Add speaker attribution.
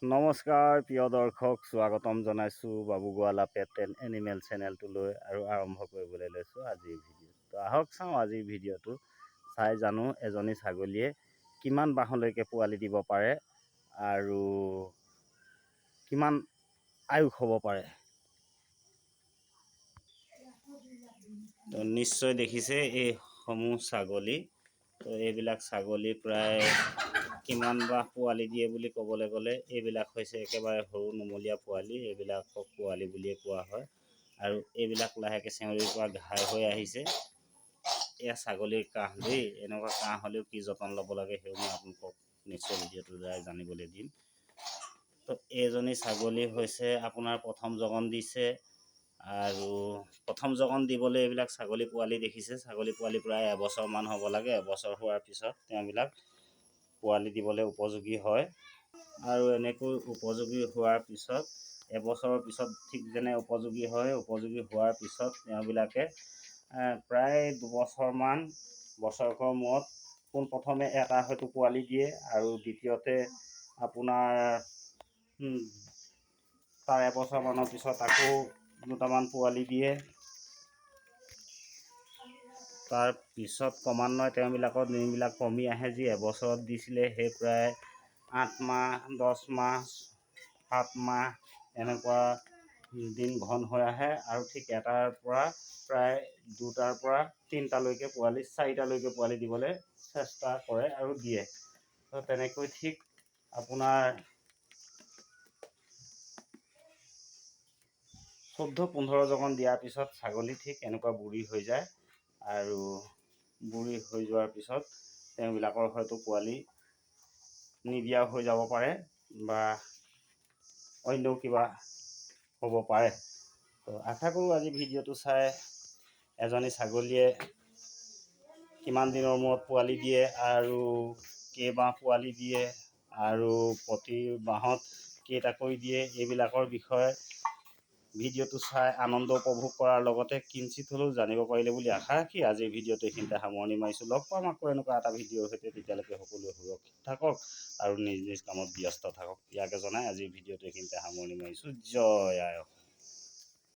Speaker 1: নমস্কাৰ প্ৰিয় দৰ্শক, স্বাগতম জনাইছোঁ বাবু গোৱালা পেট এণ্ড এনিমেল চেনেলটোলৈ আৰু আৰম্ভ কৰিবলৈ লৈছোঁ আজিৰ ভিডিঅ'। তো আহক চাওঁ আজিৰ ভিডিঅ'টো চাই জানো এজনী ছাগলীয়ে কিমান বাহলৈকে পোৱালি দিব পাৰে আৰু কিমান আয়ুস হ'ব পাৰে। তো নিশ্চয় দেখিছে এইসমূহ ছাগলী। তো এইবিলাক ছাগলী প্ৰায় কিমান বা পোৱালি দিয়ে বুলি ক'বলৈ গ'লে এইবিলাক হৈছে একেবাৰে সৰু নুমলীয়া পোৱালি। এইবিলাকক পোৱালি বুলিয়ে কোৱা হয় আৰু এইবিলাক লাহেকৈ চেউৰীৰ পৰা ঘাই হৈ আহিছে। এয়া ছাগলীৰ কাঁহ দেই। এনেকুৱা কাঁহ হ'লেও কি যতন ল'ব লাগে সেইও মই আপোনালোকক নিশ্চয় ভিডিঅ'টোৰ দ্বাৰাই জানিবলৈ দিম। তো এইজনী ছাগলী হৈছে আপোনাৰ প্ৰথম জগন দিছে আৰু প্ৰথম জগন দিবলৈ এইবিলাক ছাগলী পোৱালি দেখিছে। ছাগলী পোৱালি প্ৰায় এবছৰমান হ'ব লাগে। এবছৰ হোৱাৰ পিছত তেওঁবিলাক পোৱালি দিবলৈ উপযোগী হয় আৰু এনেকৈ উপযোগী হোৱাৰ পিছত এবছৰৰ পিছত ঠিক যেনে উপযোগী হয়, উপযোগী হোৱাৰ পিছত তেওঁবিলাকে প্ৰায় দুবছৰমান বছৰেকৰ মূৰত পোনপ্ৰথমে এটা হয়তো পোৱালি দিয়ে আৰু দ্বিতীয়তে আপোনাৰ তাৰ এবছৰমানৰ পিছত আকৌ দুটামান পোৱালি দিয়ে। তাৰ পিছত ক্ৰমান্বয়ে তেওঁবিলাকৰ দিনবিলাক কমি আহে। যি এবছৰত দিছিলে সেই প্ৰায় 8 মাহ 10 মাহ 7 মাহ এনেকুৱা দিন ঘন হৈ আহে আৰু ঠিক এটাৰ পৰা প্ৰায় 2টাৰ পৰা 3টালৈকে পোৱালি 4টালৈকে পোৱালি দিবলৈ চেষ্টা কৰে আৰু দিয়ে। তো তেনেকৈ ঠিক আপোনাৰ 14-15 জগন দিয়াৰ পিছত ছাগলী ঠিক এনেকুৱা বুঢ়ী হৈ যায় আৰু বুঢ়ী হৈ যোৱাৰ পিছত তেওঁবিলাকৰ হয়তো পোৱালি নিদিয়াও হৈ যাব পাৰে বা অন্য কিবা হ'ব পাৰে। তো আশা কৰোঁ আজি ভিডিঅ'টো চাই এজনী ছাগলীয়ে কিমান দিনৰ মূৰত পোৱালি দিয়ে আৰু কেইবাহ পোৱালি দিয়ে আৰু প্ৰতি বাহত কেইটাকৈ দিয়ে এইবিলাকৰ বিষয়ে ভিডিঅ'টো চাই আনন্দ উপভোগ কৰাৰ লগতে কিঞ্চিত হ'লেও জানিব পাৰিলে বুলি আশা ৰাখি আজিৰ ভিডিঅ'টো এইখিনিতে সামৰণি মাৰিছোঁ। লগ পাম আকৌ এনেকুৱা এটা ভিডিঅ'ৰ সৈতে। তেতিয়ালৈকে সকলোৱে সুৰক্ষিত থাকক আৰু নিজ নিজ কামত ব্যস্ত থাকক। ইয়াকে জনাই আজিৰ ভিডিঅ'টো এইখিনিতে সামৰণি মাৰিছোঁ। জয় আই অসম।